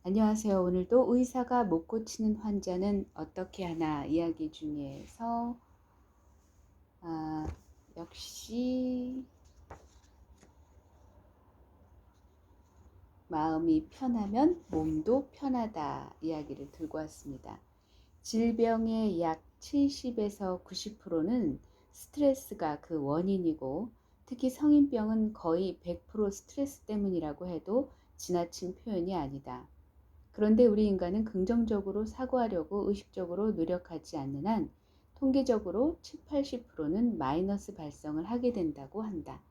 안녕하세요. 오늘도 의사가 못 고치는 환자는 어떻게 하나 이야기 중에서 아, 역시 마음이 편하면 몸도 편하다 이야기를 들고 왔습니다. 질병의 약 70에서 90%는 스트레스가 그 원인이고 특히 성인병은 거의 100% 스트레스 때문이라고 해도 지나친 표현이 아니다. 그런데 우리 인간은 긍정적으로 사고하려고 의식적으로 노력하지 않는 한 통계적으로 7, 80%는 마이너스 발생을 하게 된다고 한다.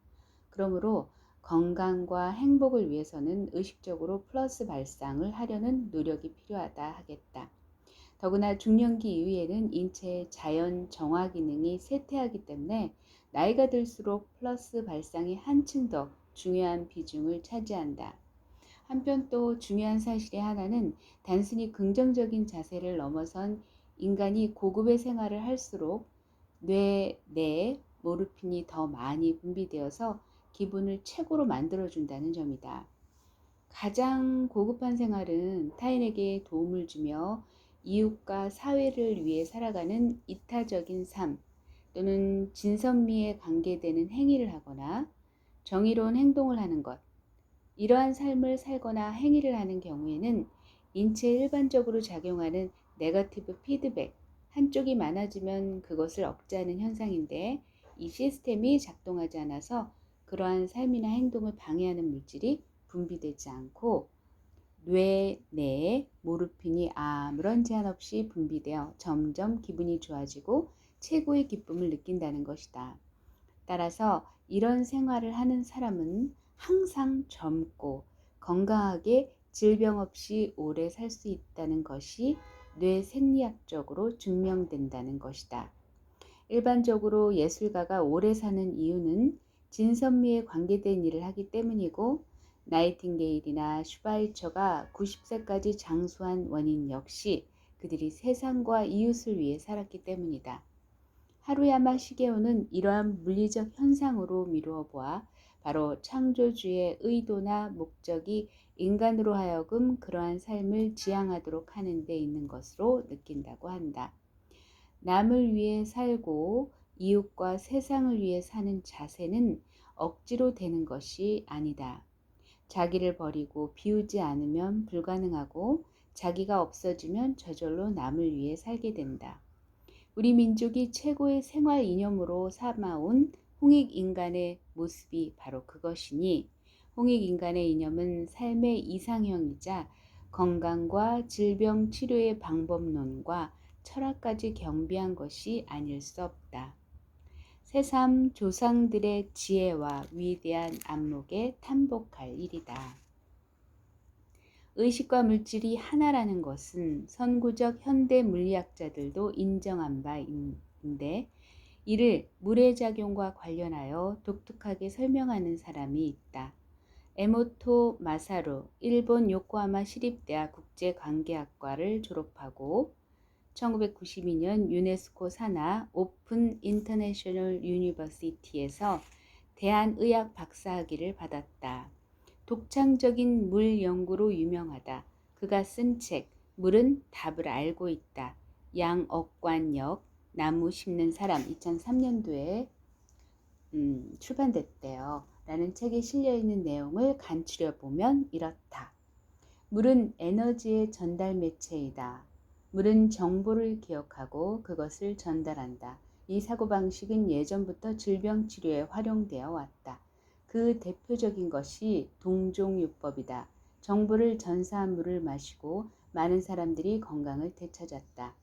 그러므로 건강과 행복을 위해서는 의식적으로 플러스 발상을 하려는 노력이 필요하다 하겠다. 더구나 중년기 이후에는 인체의 자연 정화 기능이 쇠퇴하기 때문에 나이가 들수록 플러스 발상이 한층 더 중요한 비중을 차지한다. 한편 또 중요한 사실의 하나는 단순히 긍정적인 자세를 넘어선 인간이 고급의 생활을 할수록 뇌 내에 모르핀이 더 많이 분비되어서 기분을 최고로 만들어준다는 점이다. 가장 고급한 생활은 타인에게 도움을 주며 이웃과 사회를 위해 살아가는 이타적인 삶 또는 진선미에 관계되는 행위를 하거나 정의로운 행동을 하는 것, 이러한 삶을 살거나 행위를 하는 경우에는 인체에 일반적으로 작용하는 네거티브 피드백, 한쪽이 많아지면 그것을 억제하는 현상인데 이 시스템이 작동하지 않아서 그러한 삶이나 행동을 방해하는 물질이 분비되지 않고 뇌 내에 모르핀이 아무런 제한 없이 분비되어 점점 기분이 좋아지고 최고의 기쁨을 느낀다는 것이다. 따라서 이런 생활을 하는 사람은 항상 젊고 건강하게 질병 없이 오래 살 수 있다는 것이 뇌 생리학적으로 증명된다는 것이다. 일반적으로 예술가가 오래 사는 이유는 진선미에 관계된 일을 하기 때문이고 나이팅게일이나 슈바이처가 90세까지 장수한 원인 역시 그들이 세상과 이웃을 위해 살았기 때문이다. 하루야마 시게오는 이러한 물리적 현상으로 미루어 보아 바로 창조주의 의도나 목적이 인간으로 하여금 그러한 삶을 지향하도록 하는 데 있는 것으로 느낀다고 한다. 남을 위해 살고 이웃과 세상을 위해 사는 자세는 억지로 되는 것이 아니다. 자기를 버리고 비우지 않으면 불가능하고 자기가 없어지면 저절로 남을 위해 살게 된다. 우리 민족이 최고의 생활 이념으로 삼아온 홍익인간의 모습이 바로 그것이니 홍익인간의 이념은 삶의 이상형이자 건강과 질병 치료의 방법론과 철학까지 경비한 것이 아닐 수 없다. 새삼 조상들의 지혜와 위대한 안목에 탄복할 일이다. 의식과 물질이 하나라는 것은 선구적 현대 물리학자들도 인정한 바인데 이를 물의 작용과 관련하여 독특하게 설명하는 사람이 있다. 에모토 마사루, 일본 요코하마 시립대학 국제관계학과를 졸업하고 1992년 유네스코 산하 오픈 인터내셔널 유니버시티에서 대한의학 박사학위를 받았다. 독창적인 물 연구로 유명하다. 그가 쓴 책 물은 답을 알고 있다. 양억관역 나무 심는 사람 2003년도에 출간됐대요. 라는 책에 실려있는 내용을 간추려 보면 이렇다. 물은 에너지의 전달 매체이다. 물은 정보를 기억하고 그것을 전달한다. 이 사고방식은 예전부터 질병 치료에 활용되어 왔다. 그 대표적인 것이 동종요법이다. 정보를 전사한 물을 마시고 많은 사람들이 건강을 되찾았다.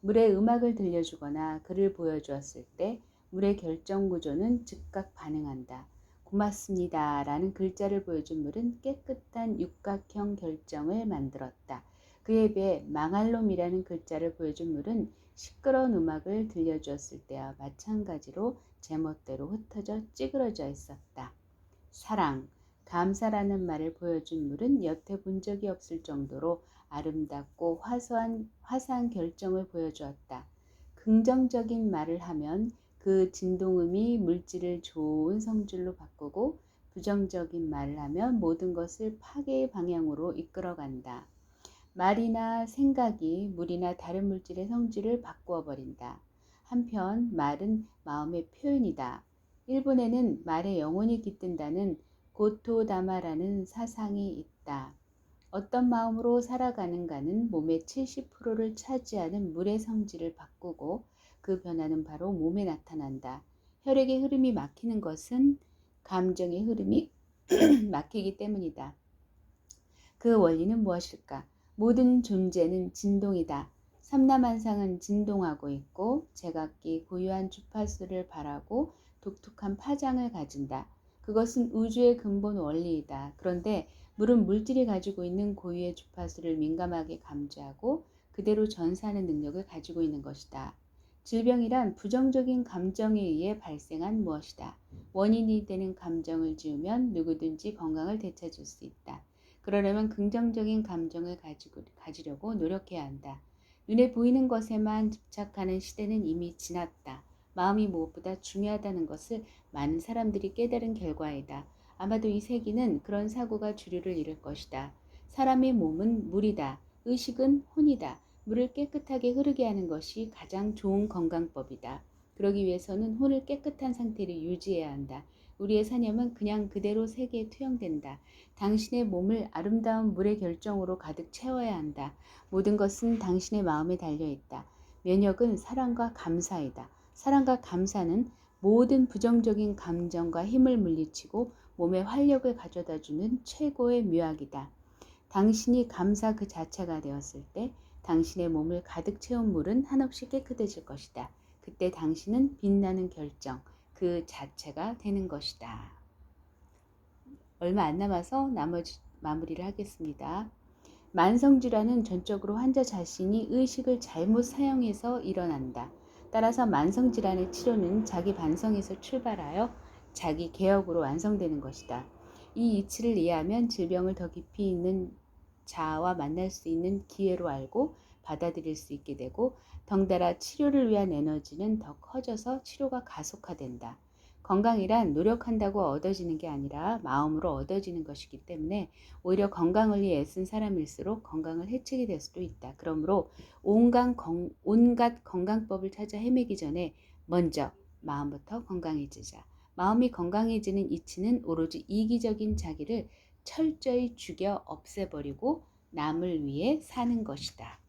물에 음악을 들려주거나 글을 보여주었을 때 물의 결정 구조는 즉각 반응한다. 고맙습니다 라는 글자를 보여준 물은 깨끗한 육각형 결정을 만들었다. 그에 비해 망할 놈이라는 글자를 보여준 물은 시끄러운 음악을 들려주었을 때와 마찬가지로 제멋대로 흩어져 찌그러져 있었다. 사랑, 감사라는 말을 보여준 물은 여태 본 적이 없을 정도로 아름답고 화사한 결정을 보여주었다. 긍정적인 말을 하면 그 진동음이 물질을 좋은 성질로 바꾸고 부정적인 말을 하면 모든 것을 파괴의 방향으로 이끌어간다. 말이나 생각이 물이나 다른 물질의 성질을 바꾸어 버린다. 한편 말은 마음의 표현이다. 일본에는 말에 영혼이 깃든다는 고토다마라는 사상이 있다. 어떤 마음으로 살아가는가는 몸의 70%를 차지하는 물의 성질을 바꾸고 그 변화는 바로 몸에 나타난다. 혈액의 흐름이 막히는 것은 감정의 흐름이 막히기 때문이다. 그 원리는 무엇일까? 모든 존재는 진동이다. 삼라만상은 진동하고 있고 제각기 고유한 주파수를 발하고 독특한 파장을 가진다. 그것은 우주의 근본 원리이다. 그런데 물은 물질이 가지고 있는 고유의 주파수를 민감하게 감지하고 그대로 전사하는 능력을 가지고 있는 것이다. 질병이란 부정적인 감정에 의해 발생한 무엇이다. 원인이 되는 감정을 지우면 누구든지 건강을 되찾을 수 있다. 그러려면 긍정적인 감정을 가지려고 노력해야 한다. 눈에 보이는 것에만 집착하는 시대는 이미 지났다. 마음이 무엇보다 중요하다는 것을 많은 사람들이 깨달은 결과이다. 아마도 이 세기는 그런 사고가 주류를 이룰 것이다. 사람의 몸은 물이다. 의식은 혼이다. 물을 깨끗하게 흐르게 하는 것이 가장 좋은 건강법이다. 그러기 위해서는 혼을 깨끗한 상태를 유지해야 한다. 우리의 사념은 그냥 그대로 세계에 투영된다. 당신의 몸을 아름다운 물의 결정으로 가득 채워야 한다. 모든 것은 당신의 마음에 달려있다. 면역은 사랑과 감사이다. 사랑과 감사는 모든 부정적인 감정과 힘을 물리치고 몸에 활력을 가져다주는 최고의 묘약이다. 당신이 감사 그 자체가 되었을 때 당신의 몸을 가득 채운 물은 한없이 깨끗해질 것이다. 그때 당신은 빛나는 결정 그 자체가 되는 것이다. 얼마 안 남아서 나머지 마무리를 하겠습니다. 만성질환은 전적으로 환자 자신이 의식을 잘못 사용해서 일어난다. 따라서 만성질환의 치료는 자기 반성에서 출발하여 자기 개혁으로 완성되는 것이다. 이 이치를 이해하면 질병을 더 깊이 있는 자아와 만날 수 있는 기회로 알고 받아들일 수 있게 되고 덩달아 치료를 위한 에너지는 더 커져서 치료가 가속화된다. 건강이란 노력한다고 얻어지는 게 아니라 마음으로 얻어지는 것이기 때문에 오히려 건강을 위해 애쓴 사람일수록 건강을 해치게 될 수도 있다. 그러므로 온갖 건강법을 찾아 헤매기 전에 먼저 마음부터 건강해지자. 마음이 건강해지는 이치는 오로지 이기적인 자기를 철저히 죽여 없애버리고 남을 위해 사는 것이다.